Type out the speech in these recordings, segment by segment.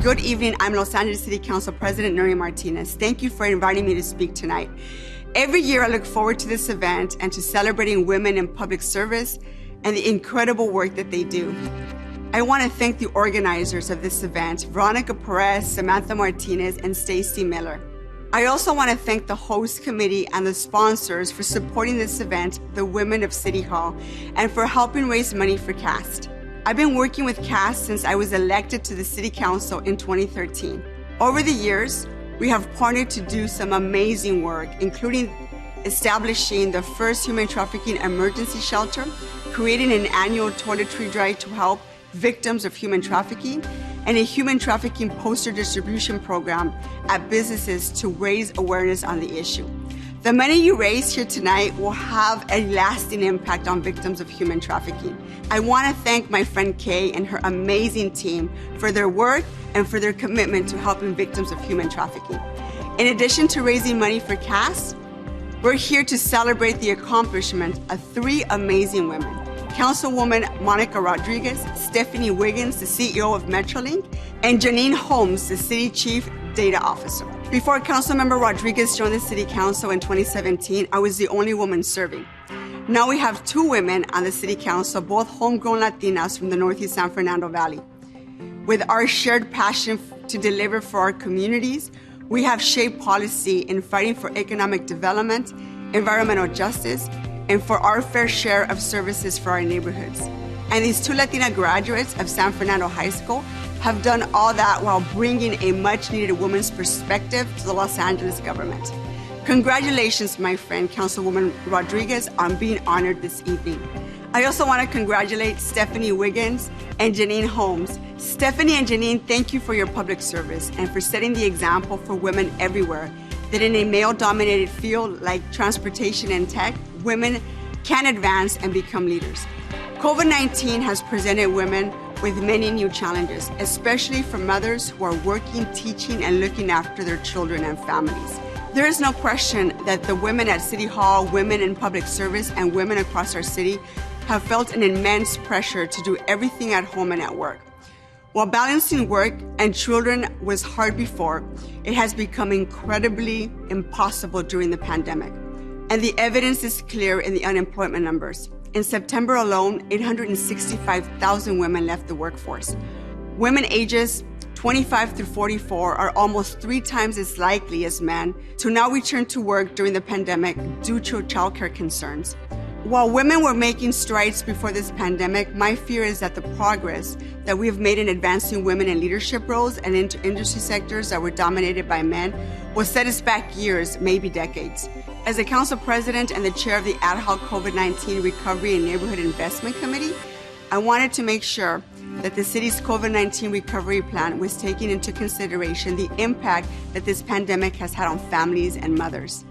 Good evening. I'm Los Angeles City Council President Nuria Martinez. Thank you for inviting me to speak tonight. Every year I look forward to this event and to celebrating women in public service and the incredible work that they do. I want to thank the organizers of this event, Veronica, Perez, Samantha Martinez, and Stacy Miller. I also want to thank the host committee and the sponsors for supporting this event, the Women of City Hall, and for helping raise money for CAST. I've been working with CAST since I was elected to the City Council in 2013. Over the years, we have partnered to do some amazing work, including establishing the first human trafficking emergency shelter, creating an annual toiletry drive to help victims of human trafficking, and a human trafficking poster distribution program at businesses to raise awareness on the issue. The money you raise here tonight will have a lasting impact on victims of human trafficking. I want to thank my friend Kay and her amazing team for their work and for their commitment to helping victims of human trafficking. In addition to raising money for CAST, we're here to celebrate the accomplishment of three amazing women. Councilwoman Monica Rodriguez, Stephanie Wiggins, the CEO of Metrolink, and Janine Holmes, the City Chief Data Officer. Before Councilmember Rodriguez joined the City Council in 2017, I was the only woman serving. Now we have two women on the City Council, both homegrown Latinas from the Northeast San Fernando Valley. With our shared passion to deliver for our communities, we have shaped policy in fighting for economic development, environmental justice, and for our fair share of services for our neighborhoods. And these two Latina graduates of San Fernando High School have done all that while bringing a much-needed woman's perspective to the Los Angeles government. Congratulations, my friend, Councilwoman Rodriguez, on being honored this evening. I also want to congratulate Stephanie Wiggins and Janine Holmes. Stephanie and Janine, thank you for your public service and for setting the example for women everywhere that in a male-dominated field like transportation and tech, women can advance and become leaders. COVID-19 has presented women with many new challenges, especially for mothers who are working, teaching, and looking after their children and families. There is no question that the women at City Hall, women in public service, and women across our city have felt an immense pressure to do everything at home and at work. While balancing work and children was hard before, it has become incredibly impossible during the pandemic. And the evidence is clear in the unemployment numbers. In September alone, 865,000 women left the workforce. Women ages 25 through 44 are almost 3 times as likely as men to now return to work during the pandemic due to childcare concerns. While women were making strides before this pandemic, my fear is that the progress that we have made in advancing women in leadership roles and into industry sectors that were dominated by men will set us back years, maybe decades. As the Council President and the Chair of the Ad Hoc COVID-19 Recovery and Neighborhood Investment Committee, I wanted to make sure that the city's COVID-19 recovery plan was taking into consideration the impact that this pandemic has had on families and mothers.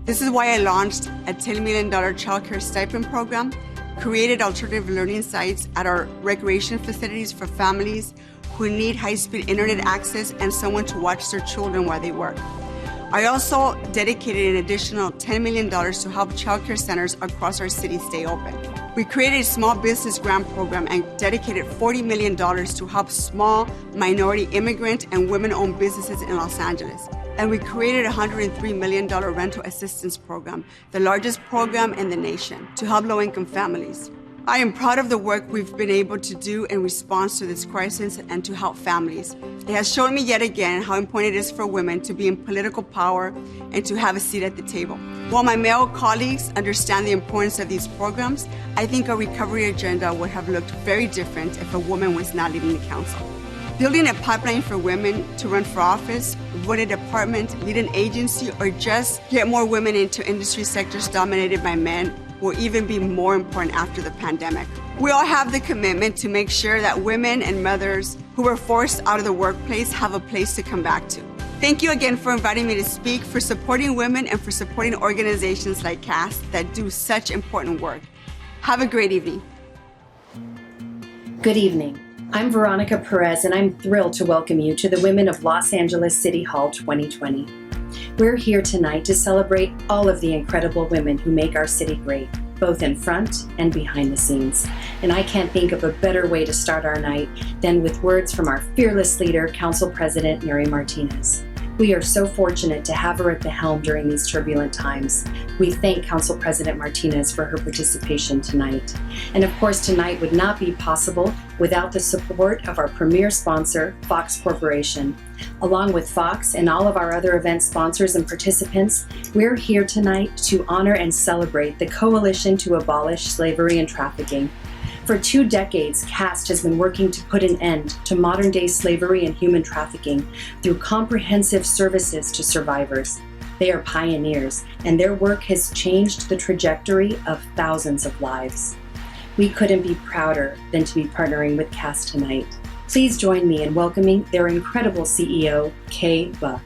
This is why I launched a $10 million childcare stipend program, created alternative learning sites at our recreation facilities for families who need high-speed internet access and someone to watch their children while they work. I also dedicated an additional $10 million to help childcare centers across our city stay open. We created a small business grant program and dedicated $40 million to help small, minority immigrant and women-owned businesses in Los Angeles. And we created a $103 million rental assistance program, the largest program in the nation, to help low-income families. I am proud of the work we've been able to do in response to this crisis and to help families. It has shown me yet again how important it is for women to be in political power and to have a seat at the table. While my male colleagues understand the importance of these programs, I think our recovery agenda would have looked very different if a woman was not leading the council. Building a pipeline for women to run for office, run a department, lead an agency, or just get more women into industry sectors dominated by men will even be more important after the pandemic. We all have the commitment to make sure that women and mothers who were forced out of the workplace have a place to come back to. Thank you again for inviting me to speak, for supporting women, and for supporting organizations like CAST that do such important work. Have a great evening. Good evening. I'm Veronica Perez, and I'm thrilled to welcome you to the Women of Los Angeles City Hall 2020. We're here tonight to celebrate all of the incredible women who make our city great, both in front and behind the scenes. And I can't think of a better way to start our night than with words from our fearless leader, Council President Layne Martinez. We are so fortunate to have her at the helm during these turbulent times. We thank Council President Martinez for her participation tonight. And of course, tonight would not be possible without the support of our premier sponsor, Fox Corporation. Along with Fox and all of our other event sponsors and participants, we're here tonight to honor and celebrate the Coalition to Abolish Slavery and Trafficking. For 2 decades, CAST has been working to put an end to modern-day slavery and human trafficking through comprehensive services to survivors. They are pioneers, and their work has changed the trajectory of thousands of lives. We couldn't be prouder than to be partnering with CAST tonight. Please join me in welcoming their incredible CEO, Kay Buck.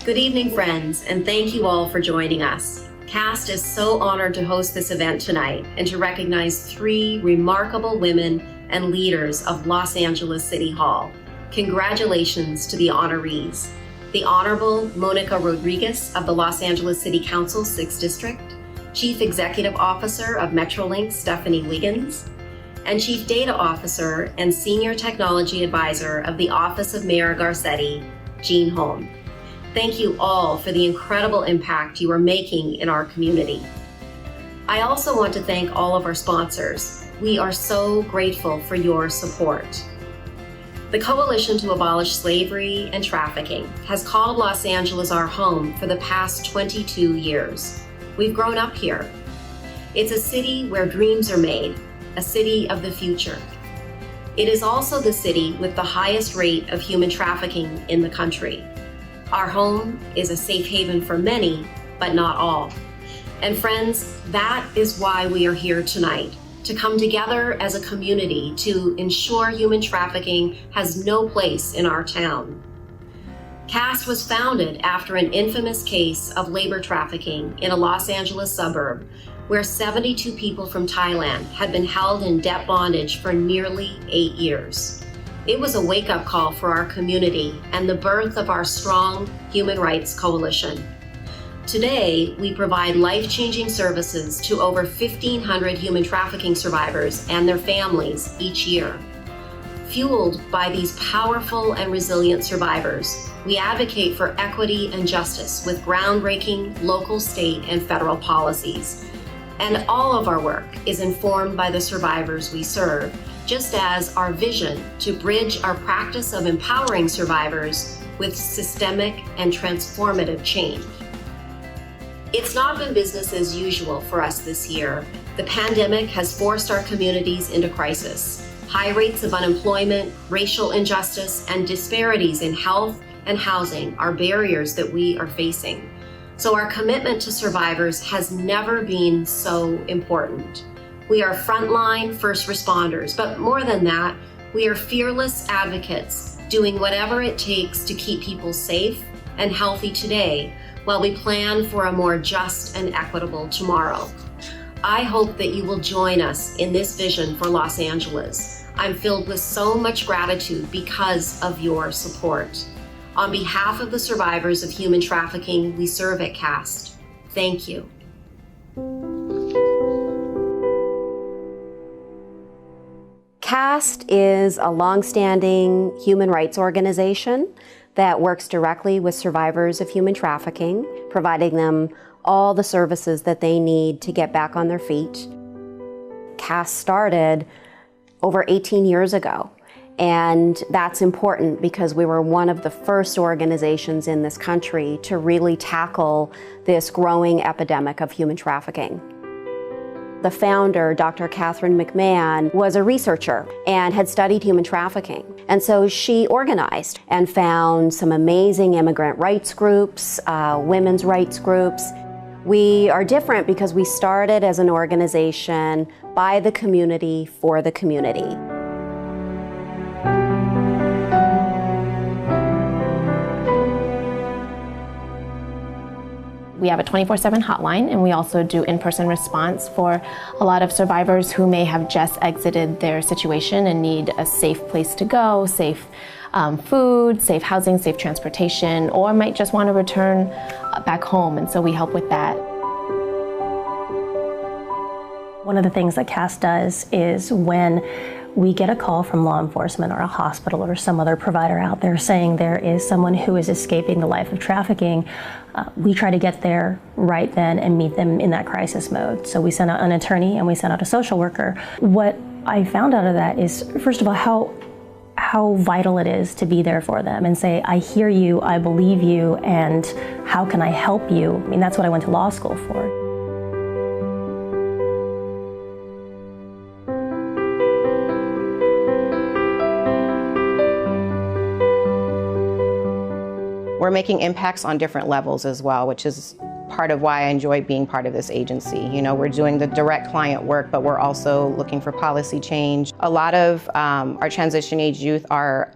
Good evening, friends, and thank you all for joining us. CAST is so honored to host this event tonight and to recognize 3 remarkable women and leaders of Los Angeles City Hall. Congratulations to the honorees. The Honorable Monica Rodriguez of the Los Angeles City Council 6th District, Chief Executive Officer of Metrolink Stephanie Wiggins, and Chief Data Officer and Senior Technology Advisor of the Office of Mayor Garcetti, Jean Holm. Thank you all for the incredible impact you are making in our community. I also want to thank all of our sponsors. We are so grateful for your support. The Coalition to Abolish Slavery and Trafficking has called Los Angeles our home for the past 22 years. We've grown up here. It's a city where dreams are made, a city of the future. It is also the city with the highest rate of human trafficking in the country. Our home is a safe haven for many, but not all. And friends, that is why we are here tonight, to come together as a community to ensure human trafficking has no place in our town. CAST was founded after an infamous case of labor trafficking in a Los Angeles suburb where 72 people from Thailand had been held in debt bondage for nearly 8 years. It was a wake-up call for our community and the birth of our strong human rights coalition. Today, we provide life-changing services to over 1,500 human trafficking survivors and their families each year. Fueled by these powerful and resilient survivors, we advocate for equity and justice with groundbreaking local, state, and federal policies. And all of our work is informed by the survivors we serve, just as our vision to bridge our practice of empowering survivors with systemic and transformative change. It's not been business as usual for us this year. The pandemic has forced our communities into crisis. High rates of unemployment, racial injustice, and disparities in health and housing are barriers that we are facing. So our commitment to survivors has never been so important. We are frontline first responders, but more than that, we are fearless advocates doing whatever it takes to keep people safe and healthy today while we plan for a more just and equitable tomorrow. I hope that you will join us in this vision for Los Angeles. I'm filled with so much gratitude because of your support. On behalf of the survivors of human trafficking we serve at CAST, thank you. CAST is a longstanding human rights organization that works directly with survivors of human trafficking, providing them all the services that they need to get back on their feet. CAST started over 18 years ago, and that's important because we were one of the first organizations in this country to really tackle this growing epidemic of human trafficking. The founder, Dr. Catherine McMahon, was a researcher and had studied human trafficking. And so she organized and found some amazing immigrant rights groups, women's rights groups. We are different because we started as an organization by the community for the community. We have a 24/7 hotline, and we also do in-person response for a lot of survivors who may have just exited their situation and need a safe place to go, safe food, safe housing, safe transportation, or might just want to return back home, and so we help with that. One of the things that CAST does is when we get a call from law enforcement or a hospital or some other provider out there saying there is someone who is escaping the life of trafficking, we try to get there right then and meet them in that crisis mode. So we send out an attorney and we send out a social worker. What I found out of that is, first of all, how vital it is to be there for them and say, I hear you, I believe you, and how can I help you? I mean, that's what I went to law school for. We're making impacts on different levels as well, which is part of why I enjoy being part of this agency. You know, we're doing the direct client work, but we're also looking for policy change. A lot of our transition age youth are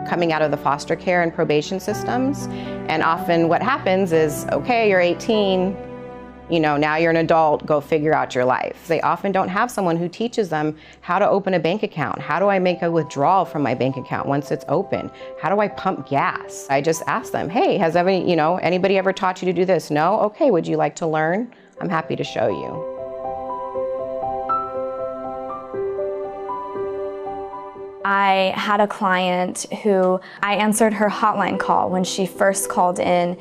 coming out of the foster care and probation systems. And often what happens is, okay, you're 18, you know, now you're an adult, go figure out your life. They often don't have someone who teaches them how to open a bank account. How do I make a withdrawal from my bank account once it's open? How do I pump gas? I just ask them, hey, has anybody ever taught you to do this? No? Okay, would you like to learn? I'm happy to show you. I had a client who I answered her hotline call when she first called in.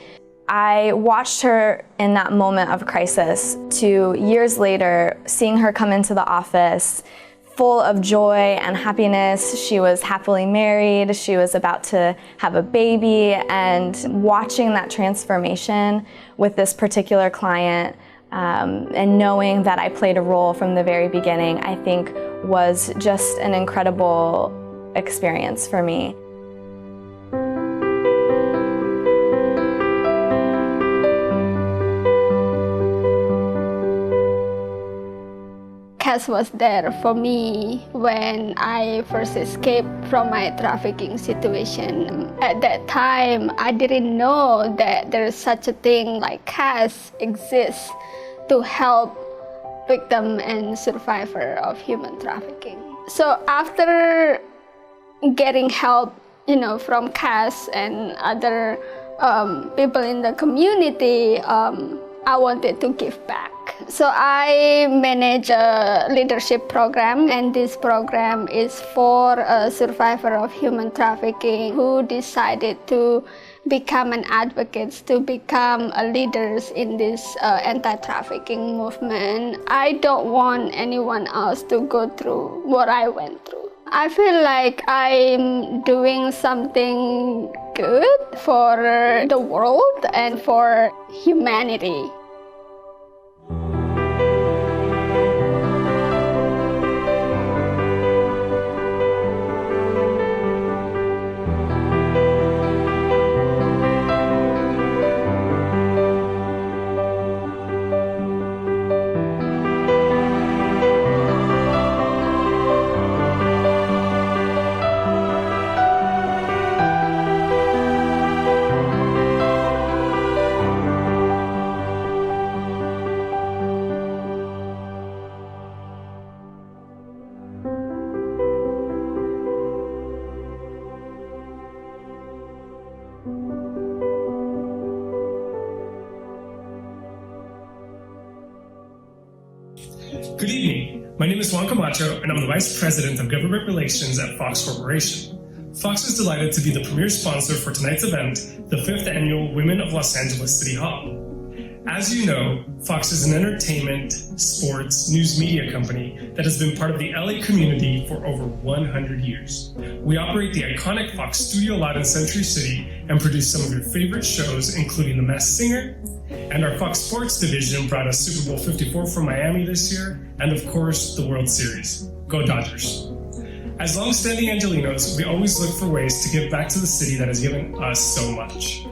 I watched her in that moment of crisis to years later, seeing her come into the office full of joy and happiness. She was happily married, she was about to have a baby, and watching that transformation with this particular client and knowing that I played a role from the very beginning, I think was just an incredible experience for me. Cass was there for me when I first escaped from my trafficking situation. At that time, I didn't know that there is such a thing like Cass exists to help victim and survivor of human trafficking. So after getting help, from Cass and other people in the community, I wanted to give back. So I manage a leadership program, and this program is for a survivor of human trafficking who decided to become an advocate, to become leaders in this anti-trafficking movement. I don't want anyone else to go through what I went through. I feel like I'm doing something good for the world and for humanity. Good evening. My name is Juan Camacho, and I'm the Vice President of Government Relations at Fox Corporation. Fox is delighted to be the premier sponsor for tonight's event, the 5th Annual Women of Los Angeles City Hall. As you know, Fox is an entertainment, sports, news media company that has been part of the LA community for over 100 years. We operate the iconic Fox studio lot in Century City and produce some of your favorite shows, including The Masked Singer, and our Fox Sports division brought us Super Bowl 54 from Miami this year, and of course, the World Series. Go Dodgers. As long-standing Angelinos, we always look for ways to give back to the city that has given us so much.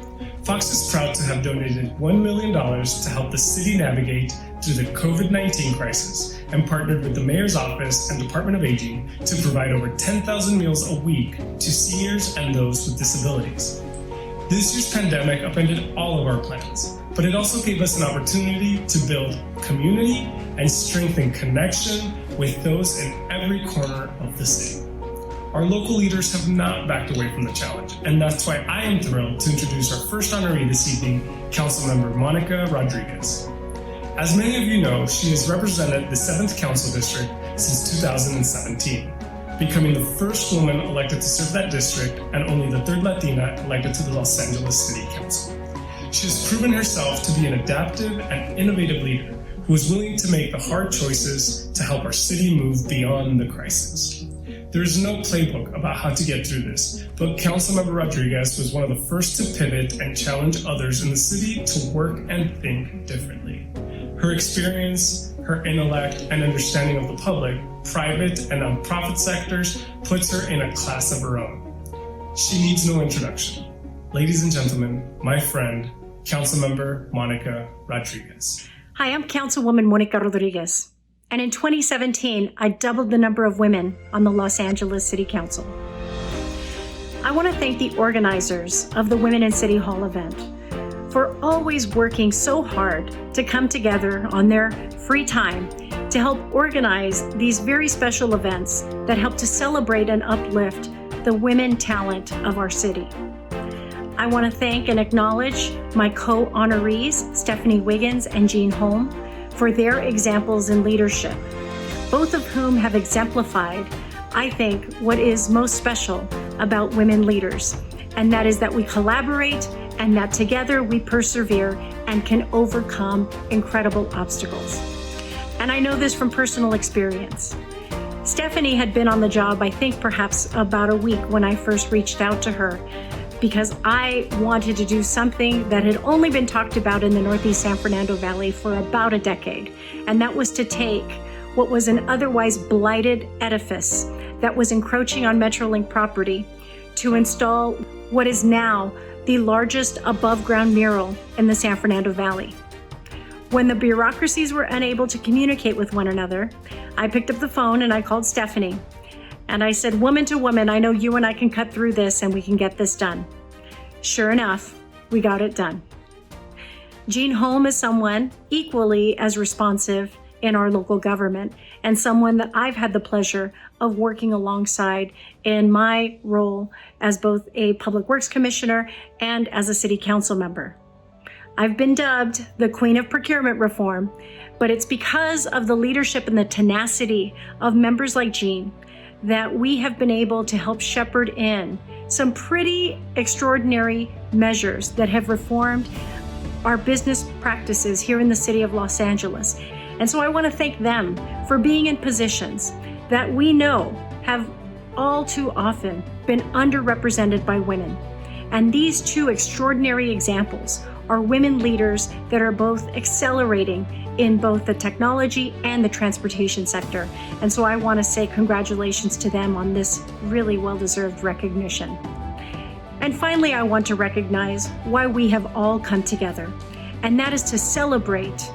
Fox is proud to have donated $1 million to help the city navigate through the COVID-19 crisis and partnered with the Mayor's Office and Department of Aging to provide over 10,000 meals a week to seniors and those with disabilities. This year's pandemic upended all of our plans, but it also gave us an opportunity to build community and strengthen connection with those in every corner of the city. Our local leaders have not backed away from the challenge, and that's why I am thrilled to introduce our first honoree this evening, Councilmember Monica Rodriguez. As many of you know, she has represented the 7th Council District since 2017, becoming the first woman elected to serve that district and only the 3rd Latina elected to the Los Angeles City Council. She has proven herself to be an adaptive and innovative leader who is willing to make the hard choices to help our city move beyond the crisis. There is no playbook about how to get through this, but Councilmember Rodriguez was one of the first to pivot and challenge others in the city to work and think differently. Her experience, her intellect, and understanding of the public, private, and nonprofit sectors puts her in a class of her own. She needs no introduction. Ladies and gentlemen, my friend, Councilmember Monica Rodriguez. Hi, I'm Councilwoman Monica Rodriguez. And in 2017, I doubled the number of women on the Los Angeles City Council. I want to thank the organizers of the Women in City Hall event for always working so hard to come together on their free time to help organize these very special events that help to celebrate and uplift the women talent of our city. I want to thank and acknowledge my co-honorees, Stephanie Wiggins and Jean Holm, for their examples in leadership, both of whom have exemplified, I think, what is most special about women leaders, and that is that we collaborate and that together we persevere and can overcome incredible obstacles. And I know this from personal experience. Stephanie had been on the job, I think perhaps about a week when I first reached out to her, because I wanted to do something that had only been talked about in the Northeast San Fernando Valley for about a decade. And that was to take what was an otherwise blighted edifice that was encroaching on Metrolink property to install what is now the largest above-ground mural in the San Fernando Valley. When the bureaucracies were unable to communicate with one another, I picked up the phone and I called Stephanie. And I said, woman to woman, I know you and I can cut through this and we can get this done. Sure enough, we got it done. Jean Holm is someone equally as responsive in our local government and someone that I've had the pleasure of working alongside in my role as both a Public Works Commissioner and as a City Council member. I've been dubbed the Queen of Procurement Reform, but it's because of the leadership and the tenacity of members like Jean that we have been able to help shepherd in some pretty extraordinary measures that have reformed our business practices here in the city of Los Angeles. And so I want to thank them for being in positions that we know have all too often been underrepresented by women. And these two extraordinary examples are women leaders that are both accelerating in both the technology and the transportation sector. And so I want to say congratulations to them on this really well-deserved recognition. And finally, I want to recognize why we have all come together, and that is to celebrate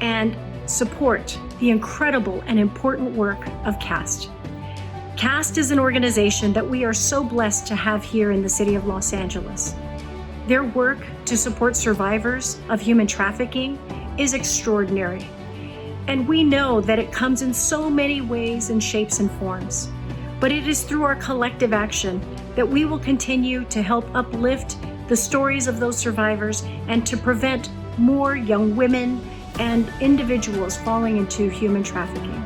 and support the incredible and important work of CAST. CAST is an organization that we are so blessed to have here in the city of Los Angeles. Their work to support survivors of human trafficking is extraordinary. And we know that it comes in so many ways and shapes and forms. But it is through our collective action that we will continue to help uplift the stories of those survivors and to prevent more young women and individuals falling into human trafficking.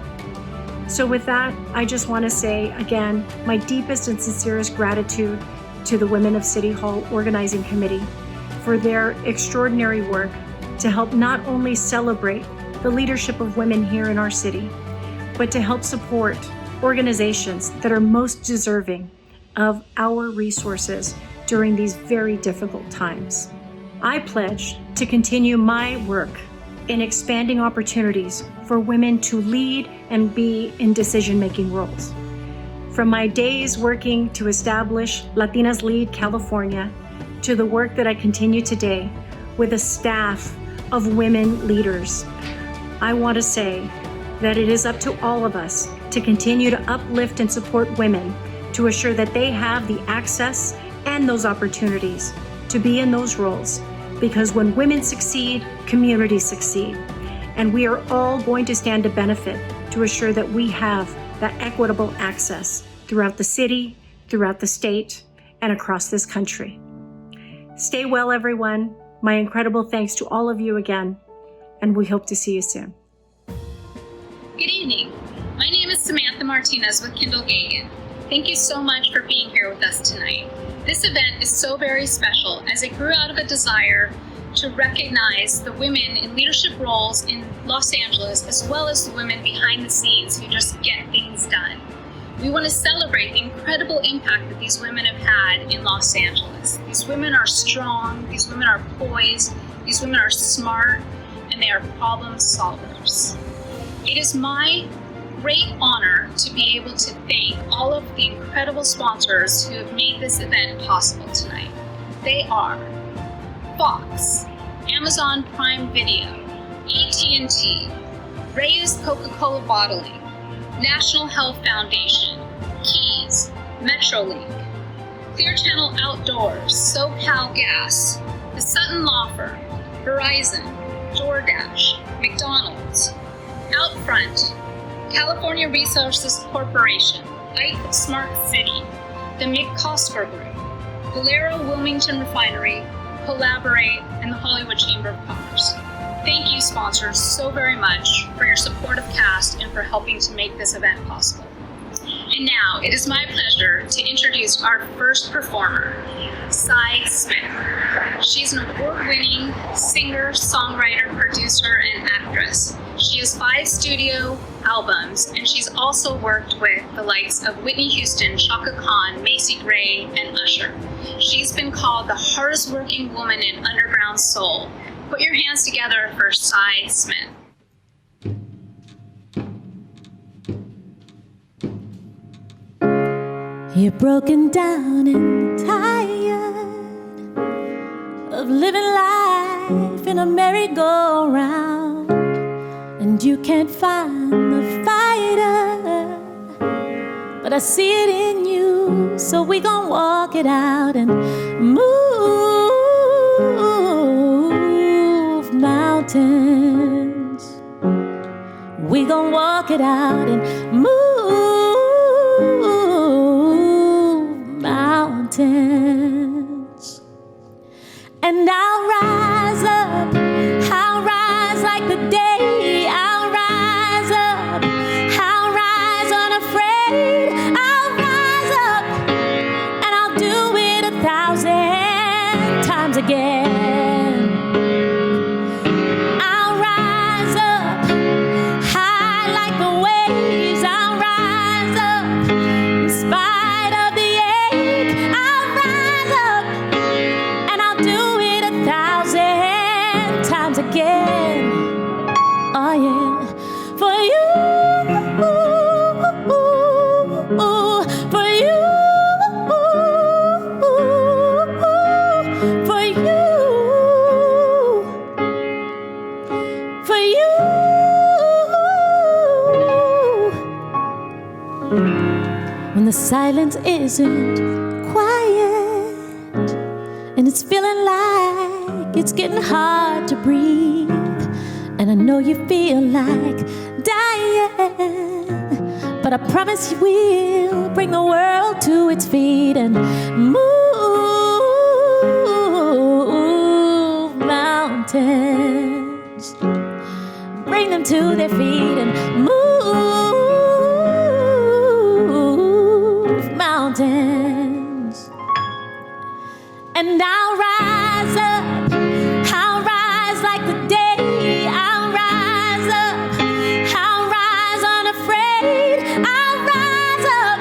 So with that, I just want to say again, my deepest and sincerest gratitude to the Women of City Hall Organizing Committee for their extraordinary work to help not only celebrate the leadership of women here in our city, but to help support organizations that are most deserving of our resources during these very difficult times. I pledge to continue my work in expanding opportunities for women to lead and be in decision-making roles. From my days working to establish Latinas Lead California to the work that I continue today with a staff of women leaders, I want to say that it is up to all of us to continue to uplift and support women to assure that they have the access and those opportunities to be in those roles. Because when women succeed, communities succeed. And we are all going to stand to benefit to assure that we have that equitable access throughout the city, throughout the state, and across this country. Stay well, everyone. My incredible thanks to all of you again. and we hope to see you soon. Good evening. My name is Samantha Martinez with Kindel Gagan. Thank you so much for being here with us tonight. This event is so very special as it grew out of a desire to recognize the women in leadership roles in Los Angeles, as well as the women behind the scenes who just get things done. We want to celebrate the incredible impact that these women have had in Los Angeles. These women are strong, these women are poised, these women are smart, and they are problem solvers. It is my great honor to be able to thank all of the incredible sponsors who have made this event possible tonight. They are Fox, Amazon Prime Video, AT&T, Reyes Coca-Cola Bottling, National Health Foundation, Keys, Metrolink, Clear Channel Outdoors, SoCal Gas, the Sutton Law Firm, Verizon, DoorDash, McDonald's, Outfront, California Resources Corporation, Ike Smart City, the McOsker Group, Valero Wilmington Refinery, Collaborate, and the Hollywood Chamber of Commerce. Thank you, sponsors, so very much for your support of CAST and for helping to make this event possible. And now, it is my pleasure to introduce our first performer, Cy Smith. She's an award-winning singer, songwriter, producer, and actress. She has 5 studio albums, and she's also worked with the likes of Whitney Houston, Chaka Khan, Macy Gray, and Usher. She's been called the hardest working woman in underground soul. Put your hands together for Cy Smith. You're broken down and tired of living life in a merry-go-round, and you can't find the fighter, but I see it in you, so we gon' walk it out and move mountains. We gon' walk it out and move mountains. And I'll rise up, I'll rise like the day, I'll rise up, I'll rise unafraid, I'll rise up, and I'll do it 1,000 times again. I'll rise up, high like the waves, I'll rise up, in spite of the ache, I'll rise up, and I'll do it 1,000 times again. Oh yeah, for you, for you, for you, for you. When the silence isn't quiet and it's feeling like it's getting hard to breathe, and I know you feel like dying, but I promise you will bring the world to its feet and move mountains. Bring them to their feet and move mountains. And I'll rise up, I'll rise like the day, I'll rise up, I'll rise unafraid, I'll rise up,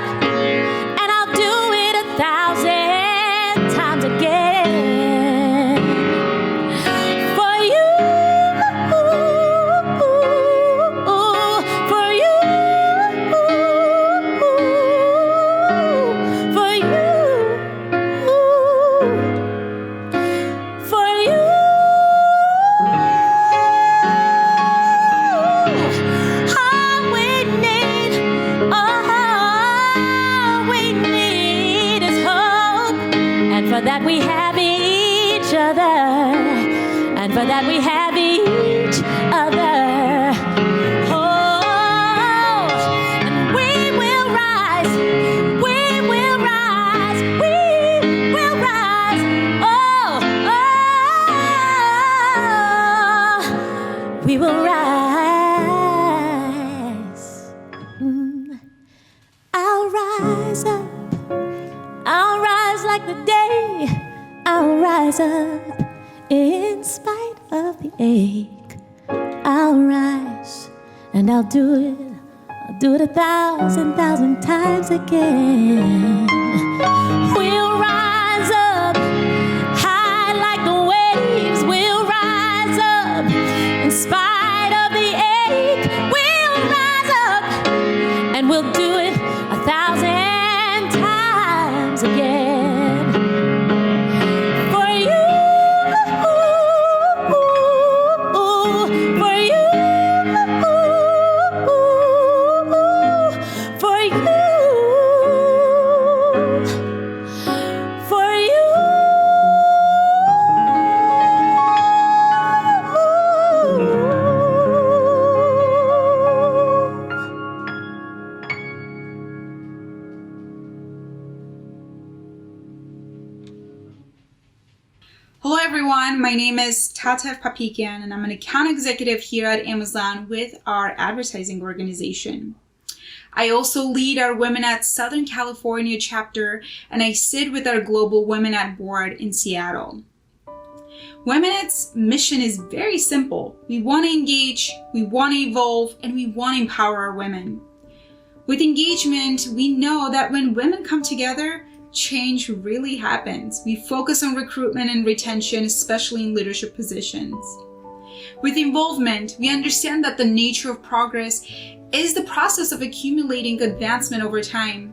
and I'll do it 1,000 times again. For you, for you, for you. For you, all we need is hope, and for that we have each other, and for that we have each other. Oh, and we will rise, we will rise, we will rise. Oh, oh, we like the day, I'll rise up in spite of the ache. I'll rise and I'll do it 1,000 times again. We'll rise up high like the waves. We'll rise up in spite of the ache. We'll rise up and we'll do it 1,000 times again. For you, for you. Hello everyone, my name is Tatev Papikian and I'm an account executive here at Amazon with our advertising organization. I also lead our Women at Southern California chapter and I sit with our Global Women at Board in Seattle. Women at's mission is very simple. We want to engage, we want to evolve, and we want to empower our women. With engagement, we know that when women come together, change really happens. We focus on recruitment and retention, especially in leadership positions. With involvement, we understand that the nature of progress is the process of accumulating advancement over time.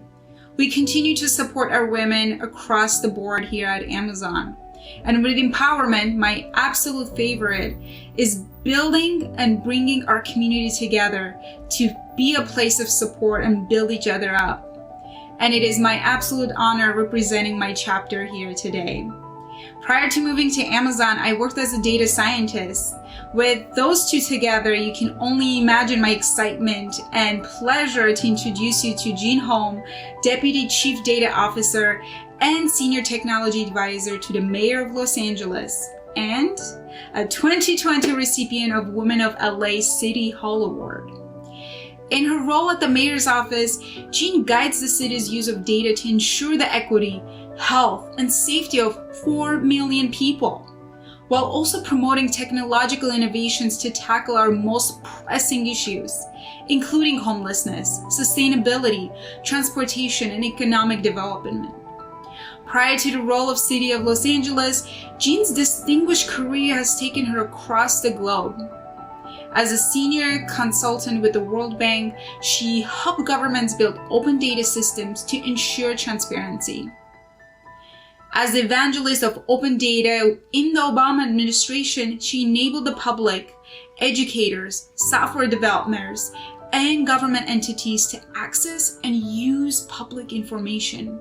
We continue to support our women across the board here at Amazon. And with empowerment, my absolute favorite is building and bringing our community together to be a place of support and build each other up. And it is my absolute honor representing my chapter here today. Prior to moving to Amazon, I worked as a data scientist. With those two together, you can only imagine my excitement and pleasure to introduce you to Jean Holm, Deputy Chief Data Officer and Senior Technology Advisor to the Mayor of Los Angeles, and a 2020 recipient of Women of LA City Hall Award. In her role at the mayor's office, Jean guides the city's use of data to ensure the equity, health, and safety of 4 million people, while also promoting technological innovations to tackle our most pressing issues, including homelessness, sustainability, transportation, and economic development. Prior to the role of City of Los Angeles, Jean's distinguished career has taken her across the globe. As a senior consultant with the World Bank, she helped governments build open data systems to ensure transparency. As the evangelist of open data in the Obama administration, she enabled the public, educators, software developers, and government entities to access and use public information.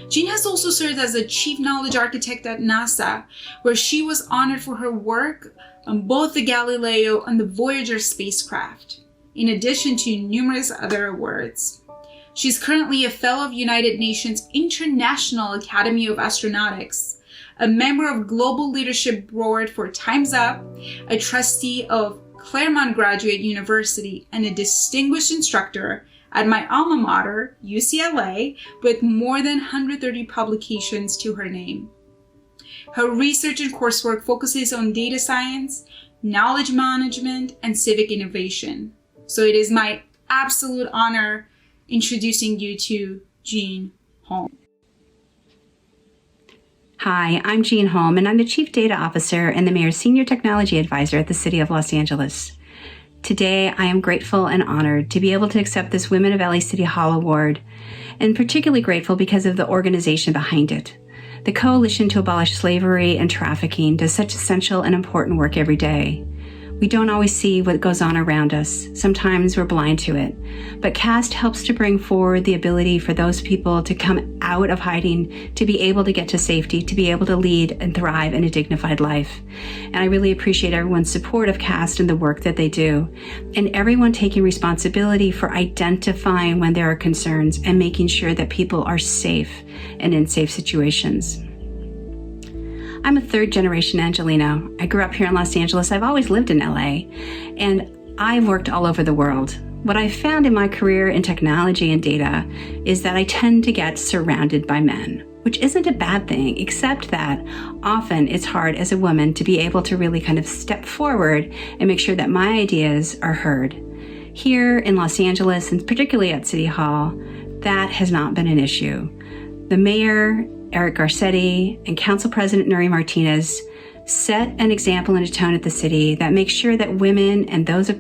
Jean has also served as a chief knowledge architect at NASA, where she was honored for her work on both the Galileo and the Voyager spacecraft, in addition to numerous other awards. She's currently a fellow of United Nations International Academy of Astronautics, a member of Global Leadership Board for Time's Up, a trustee of Claremont Graduate University, and a distinguished instructor at my alma mater, UCLA, with more than 130 publications to her name. Her research and coursework focuses on data science, knowledge management, and civic innovation. So it is my absolute honor introducing you to Jean Holm. Hi, I'm Jean Holm, and I'm the Chief Data Officer and the Mayor's Senior Technology Advisor at the City of Los Angeles. Today, I am grateful and honored to be able to accept this Women of LA City Hall Award, and particularly grateful because of the organization behind it. The Coalition to Abolish Slavery and Trafficking does such essential and important work every day. We don't always see what goes on around us. Sometimes we're blind to it. But CAST helps to bring forward the ability for those people to come out of hiding, to be able to get to safety, to be able to lead and thrive in a dignified life. And I really appreciate everyone's support of CAST and the work that they do, and everyone taking responsibility for identifying when there are concerns and making sure that people are safe and in safe situations. I'm a third-generation Angelino. I grew up here in Los Angeles. I've always lived in LA, and I've worked all over the world. What I've found in my career in technology and data is that I tend to get surrounded by men. which isn't a bad thing, except that often it's hard as a woman to be able to really kind of step forward and make sure that my ideas are heard. Here in Los Angeles, and particularly at City Hall, that has not been an issue. The mayor, Eric Garcetti, and Council President Nury Martinez set an example and a tone at the city that makes sure that women and those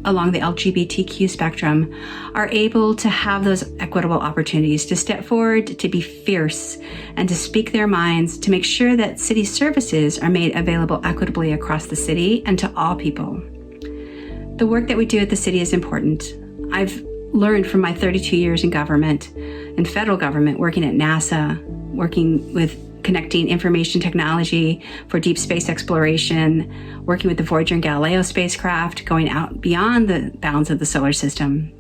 along the LGBTQ spectrum are able to have those equitable opportunities to step forward, to be fierce, and to speak their minds, to make sure that city services are made available equitably across the city and to all people. The work that we do at the city is important. I've learned from my 32 years in government, in federal government, working at NASA, working with connecting information technology for deep space exploration, working with the Voyager and Galileo spacecraft, going out beyond the bounds of the solar system.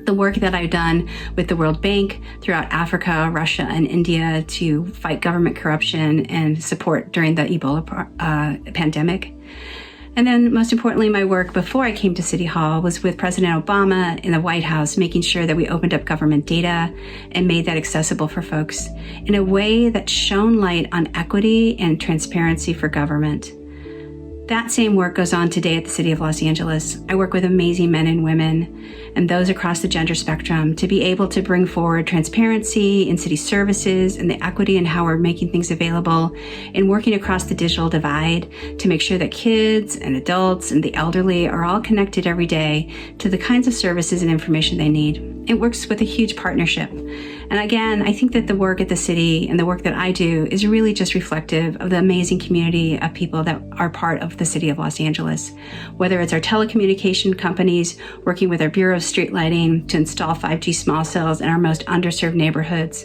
The work that I've done with the World Bank throughout Africa, Russia, and India to fight government corruption and support during the Ebola pandemic. And then most importantly, my work before I came to City Hall was with President Obama in the White House, making sure that we opened up government data and made that accessible for folks in a way that shone light on equity and transparency for government. That same work goes on today at the City of Los Angeles. I work with amazing men and women and those across the gender spectrum to be able to bring forward transparency in city services and the equity in how we're making things available and working across the digital divide to make sure that kids and adults and the elderly are all connected every day to the kinds of services and information they need. It works with a huge partnership. And again, I think that the work at the city and the work that I do is really just reflective of the amazing community of people that are part of the City of Los Angeles. Whether it's our telecommunication companies working with our Bureau of Street Lighting to install 5G small cells in our most underserved neighborhoods,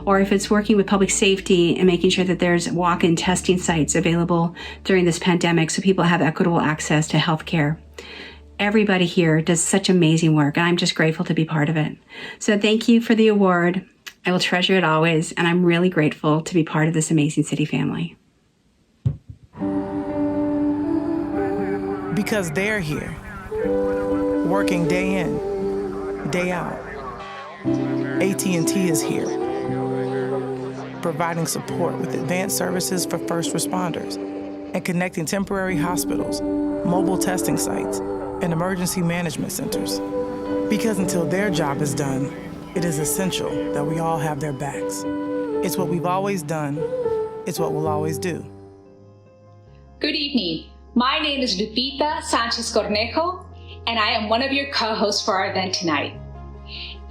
or if it's working with public safety and making sure that there's walk-in testing sites available during this pandemic so people have equitable access to health care. Everybody here does such amazing work, and I'm just grateful to be part of it. So thank you for the award. I will treasure it always, and I'm really grateful to be part of this amazing city family. Because they're here, working day in, day out. AT&T is here, providing support with advanced services for first responders and connecting temporary hospitals, mobile testing sites, and emergency management centers. Because until their job is done, it is essential that we all have their backs. It's what we've always done. It's what we'll always do. Good evening. My name is Lupita Sanchez-Cornejo, and I am one of your co-hosts for our event tonight.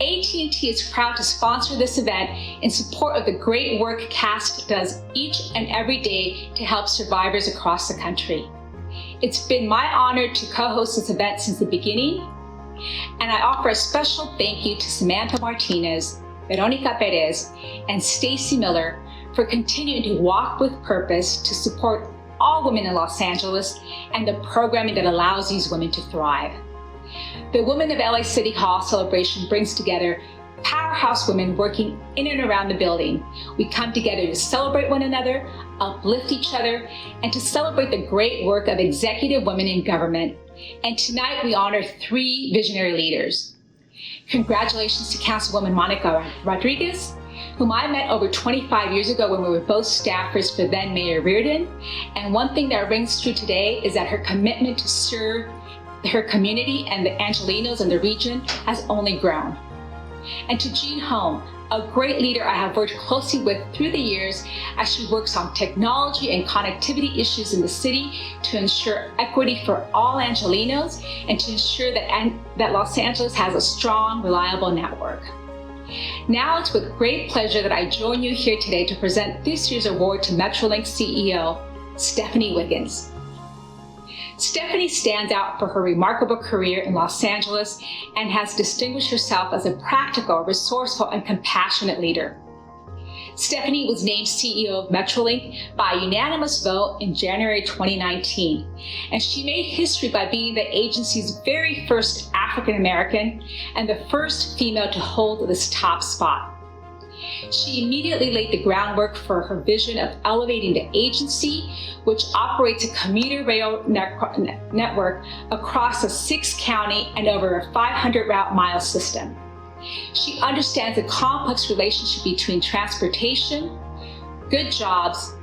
AT&T is proud to sponsor this event in support of the great work CAST does each and every day to help survivors across the country. It's been my honor to co-host this event since the beginning, and I offer a special thank you to Samantha Martinez, Veronica Perez, and Stacy Miller for continuing to walk with purpose to support all women in Los Angeles and the programming that allows these women to thrive. The Women of LA City Hall celebration brings together powerhouse women working in and around the building. We come together to celebrate one another, uplift each other, and to celebrate the great work of executive women in government. And tonight we honor 3 visionary leaders. Congratulations to Councilwoman Monica Rodriguez, whom I met over 25 years ago when we were both staffers for then Mayor Reardon. And one thing that rings true today is that her commitment to serve her community and the Angelenos in the region has only grown. And to Jean Home, a great leader I have worked closely with through the years as she works on technology and connectivity issues in the city to ensure equity for all Angelenos and to ensure that Los Angeles has a strong, reliable network. Now it's with great pleasure that I join you here today to present this year's award to Metrolink CEO, Stephanie Wiggins. Stephanie stands out for her remarkable career in Los Angeles and has distinguished herself as a practical, resourceful, and compassionate leader. Stephanie was named CEO of Metrolink by a unanimous vote in January 2019, and she made history by being the agency's very first African American and the first female to hold this top spot. She immediately laid the groundwork for her vision of elevating the agency, which operates a commuter rail network across a 6-county and over a 500 route mile system. She understands the complex relationship between transportation, good jobs,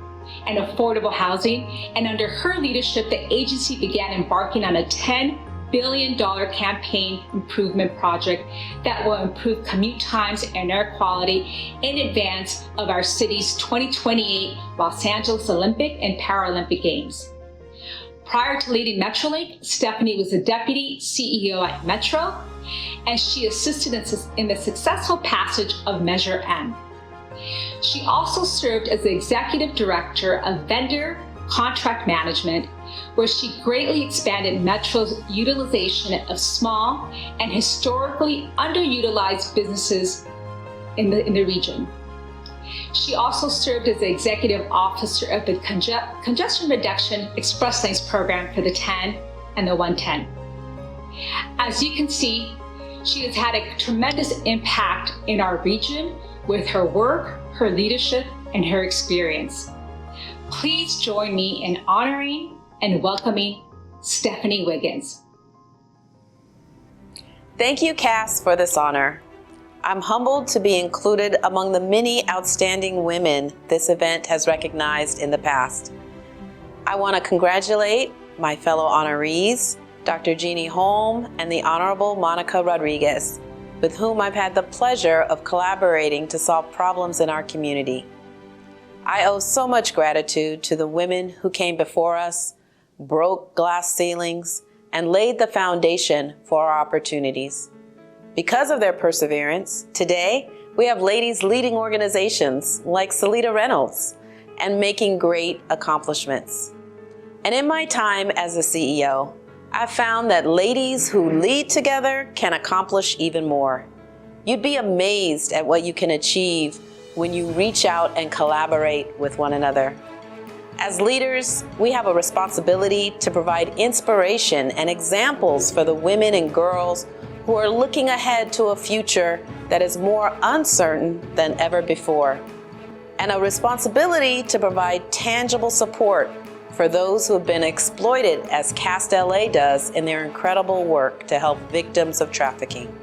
and affordable housing, and under her leadership, the agency began embarking on a $10 billion campaign improvement project that will improve commute times and air quality in advance of our city's 2028 Los Angeles Olympic and Paralympic Games. Prior to leading Metrolink, Stephanie was the deputy CEO at Metro, and she assisted in the successful passage of Measure M. She also served as the executive director of vendor contract management, where she greatly expanded Metro's utilization of small and historically underutilized businesses in the region. She also served as the executive officer of the Congestion Reduction Express Lanes program for the 10 and the 110. As you can see, she has had a tremendous impact in our region with her work, her leadership, and her experience. Please join me in honoring and welcoming Stephanie Wiggins. Thank you, Cass, for this honor. I'm humbled to be included among the many outstanding women this event has recognized in the past. I want to congratulate my fellow honorees, Dr. Jeannie Holm and the Honorable Monica Rodriguez, with whom I've had the pleasure of collaborating to solve problems in our community. I owe so much gratitude to the women who came before us, broke glass ceilings, and laid the foundation for our opportunities. Because of their perseverance, today we have ladies leading organizations like Salida Reynolds and making great accomplishments. And in my time as a CEO, I've found that ladies who lead together can accomplish even more. You'd be amazed at what you can achieve when you reach out and collaborate with one another. As leaders, we have a responsibility to provide inspiration and examples for the women and girls who are looking ahead to a future that is more uncertain than ever before, and a responsibility to provide tangible support for those who have been exploited, as Cast LA does in their incredible work to help victims of trafficking.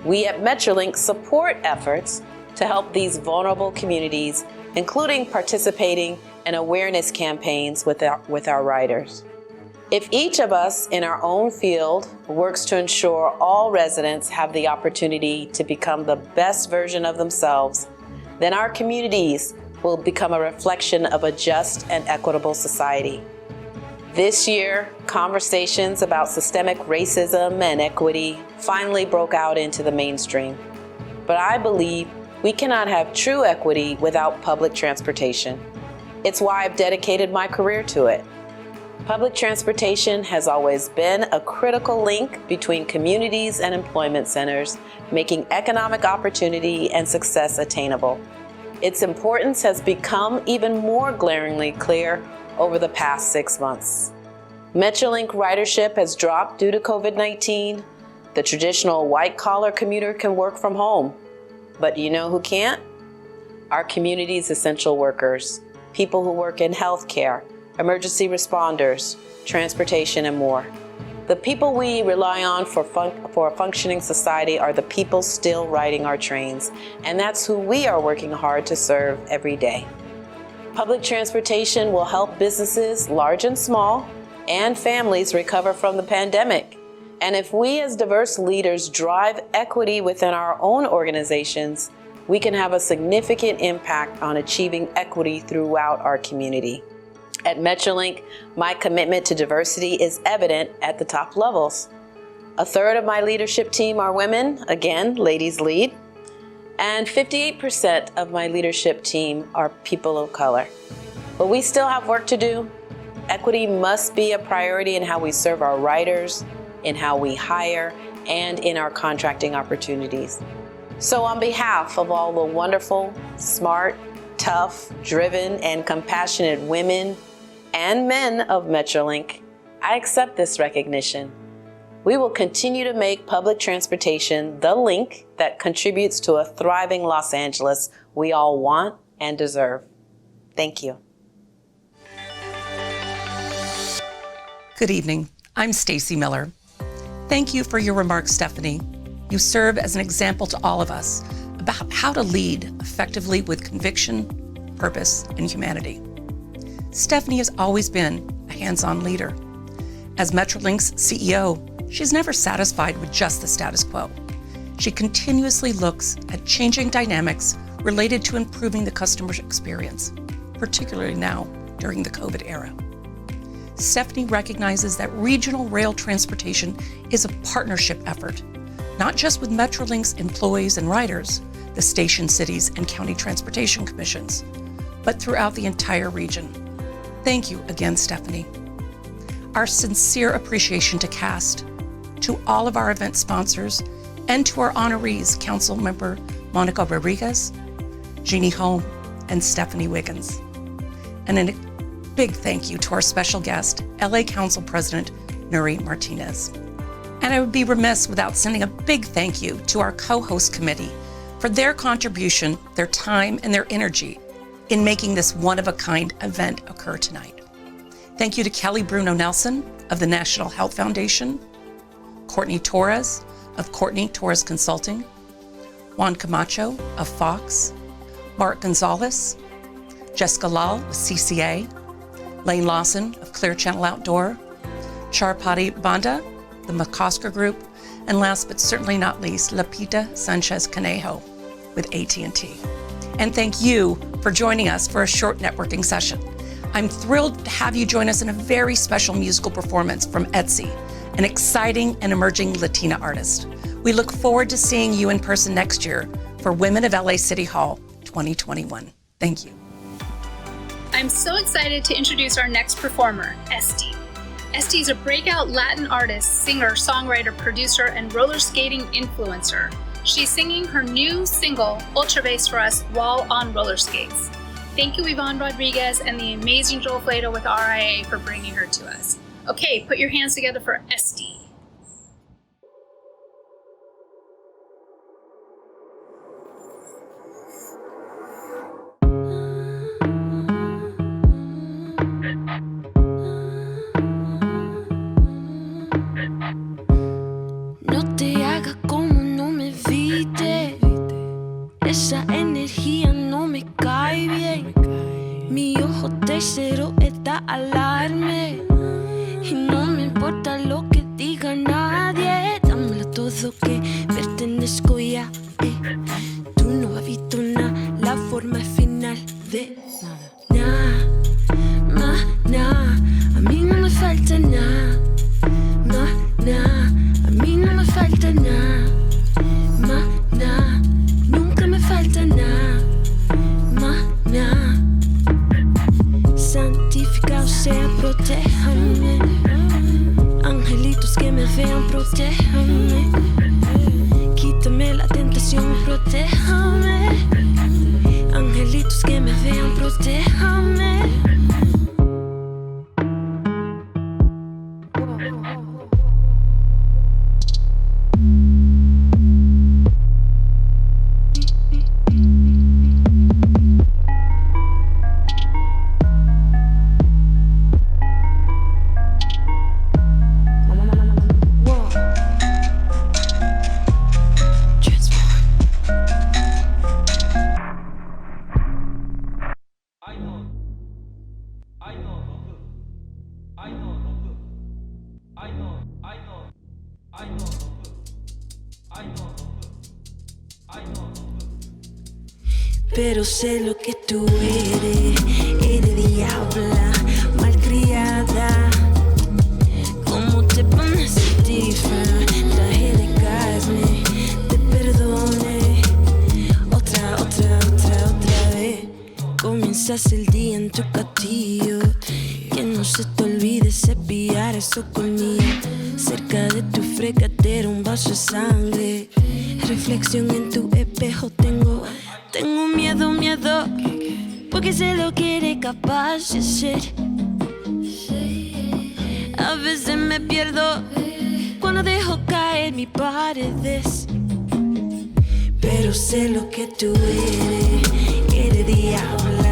We at Metrolink support efforts to help these vulnerable communities, including participating in awareness campaigns with our riders. If each of us in our own field works to ensure all residents have the opportunity to become the best version of themselves, then our communities will become a reflection of a just and equitable society. This year, conversations about systemic racism and equity finally broke out into the mainstream. But I believe we cannot have true equity without public transportation. It's why I've dedicated my career to it. Public transportation has always been a critical link between communities and employment centers, making economic opportunity and success attainable. Its importance has become even more glaringly clear over the past 6 months. Metrolink ridership has dropped due to COVID-19. The traditional white-collar commuter can work from home. But you know who can't? Our community's essential workers, people who work in healthcare, emergency responders, transportation, and more. The people we rely on for a functioning society are the people still riding our trains, and that's who we are working hard to serve every day. Public transportation will help businesses, large and small, and families recover from the pandemic. And if we as diverse leaders drive equity within our own organizations, we can have a significant impact on achieving equity throughout our community. At Metrolink, my commitment to diversity is evident at the top levels. 1/3 of my leadership team are women, again, ladies lead, and 58% of my leadership team are people of color. But we still have work to do. Equity must be a priority in how we serve our riders, in how we hire, and in our contracting opportunities. So on behalf of all the wonderful, smart, tough, driven, and compassionate women and men of Metrolink, I accept this recognition. We will continue to make public transportation the link that contributes to a thriving Los Angeles we all want and deserve. Thank you. Good evening. I'm Stacy Miller. Thank you for your remarks, Stephanie. You serve as an example to all of us about how to lead effectively with conviction, purpose, and humanity. Stephanie has always been a hands-on leader. As Metrolink's CEO, she's never satisfied with just the status quo. She continuously looks at changing dynamics related to improving the customer experience, particularly now during the COVID era. Stephanie recognizes that regional rail transportation is a partnership effort, not just with Metrolink's employees and riders, the station cities and county transportation commissions, but throughout the entire region. Thank you again, Stephanie. Our sincere appreciation to CAST, to all of our event sponsors, and to our honorees, Councilmember Monica Rodriguez, Jeannie Holm, and Stephanie Wiggins. And a big thank you to our special guest, LA Council President Nury Martinez. And I would be remiss without sending a big thank you to our co-host committee for their contribution, their time, and their energy in making this one-of-a-kind event occur tonight. Thank you to Kelly Bruno Nelson of the National Health Foundation, Courtney Torres of Courtney Torres Consulting, Juan Camacho of Fox, Mark Gonzalez, Jessica Lal of CCA, Layne Lawson of Clear Channel Outdoor, Patibanda, the McOsker Group, and last but certainly not least, Lupita Sanchez-Cornejo with AT&T. And thank you for joining us for a short networking session. I'm thrilled to have you join us in a very special musical performance from Etsy, an exciting and emerging Latina artist. We look forward to seeing you in person next year for Women of LA City Hall 2021. Thank you. I'm so excited to introduce our next performer, Esti. Esti is a breakout Latin artist, singer, songwriter, producer, and roller skating influencer. She's singing her new single, Otra Vez, for us while on roller skates. Thank you, Yvonne Rodriguez and the amazing Joel Flato with RIA for bringing her to us. Okay, put your hands together for Esti. Esa energía no me cae bien. Mi ojo tercero está alarme. Y no me importa lo que diga nadie. Dámelo todo que pertenezco ya. Tú no has visto nada, la forma final de nada. Nada, a mí no me falta nada. Nada, a mí no me falta nada. Nada. Nunca me falta nada, nada. Santificado sea, protéjame. Angelitos que me vean, protéjame. Quítame la tentación, protéjame. Angelitos que me vean, protéjame. Pero sé lo que tú eres diabla, malcriada. ¿Cómo te pones a tifar? Traje de carne, te perdone. Otra vez. Comienzas el día en tu castillo. Que no se te olvide cepillar esos colmillos. Cerca de tu fregadera un vaso de sangre. Reflexión en tu espejo tengo miedo, porque sé lo que eres capaz de ser. A veces me pierdo cuando dejo caer mis paredes. Pero sé lo que tú eres diablo.